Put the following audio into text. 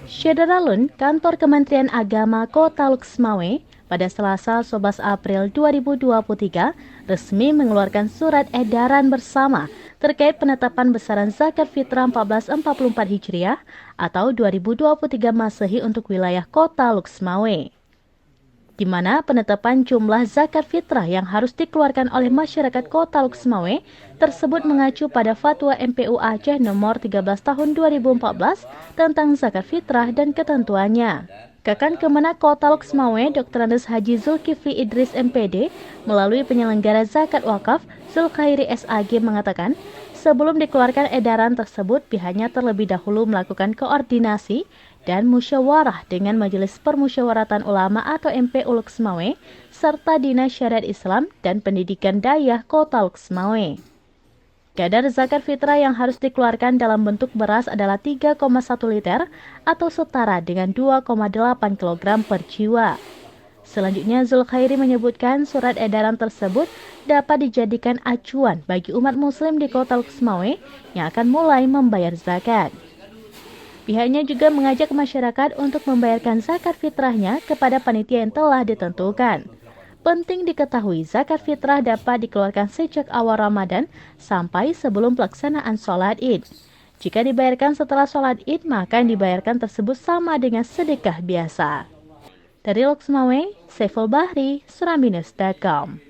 Syederalun, Kantor Kementerian Agama Kota Luxmawe, pada Selasa 11 April 2023 resmi mengeluarkan surat edaran bersama terkait penetapan besaran zakat fitrah 1444 Hijriah atau 2023 Masehi untuk wilayah Kota Luxmawe, di mana penetapan jumlah zakat fitrah yang harus dikeluarkan oleh masyarakat Kota Luxmawe tersebut mengacu pada Fatwa MPU Aceh nomor 13 tahun 2014 tentang zakat fitrah dan ketentuannya. Kakan Kemenak Kota Luxmawe, Dr. Andes Haji Zulkifli Idris MPD, melalui penyelenggara zakat wakaf Zulkhairi SAG mengatakan, sebelum dikeluarkan edaran tersebut, pihaknya terlebih dahulu melakukan koordinasi dan musyawarah dengan Majelis Permusyawaratan Ulama atau MPU Luxmawe, serta Dinas Syariat Islam dan Pendidikan Dayah Kota Luxmawe. Kadar zakat fitrah yang harus dikeluarkan dalam bentuk beras adalah 3,1 liter atau setara dengan 2,8 kg per jiwa. Selanjutnya, Zulkhairi menyebutkan surat edaran tersebut dapat dijadikan acuan bagi umat muslim di Kota Luxmawe yang akan mulai membayar zakat. Pihaknya juga mengajak masyarakat untuk membayarkan zakat fitrahnya kepada panitia yang telah ditentukan. Penting diketahui, zakat fitrah dapat dikeluarkan sejak awal Ramadan sampai sebelum pelaksanaan sholat Id. Jika dibayarkan setelah sholat Id, maka yang dibayarkan tersebut sama dengan sedekah biasa. Dari Luxmawe, Saiful Bahri, suramnews.com.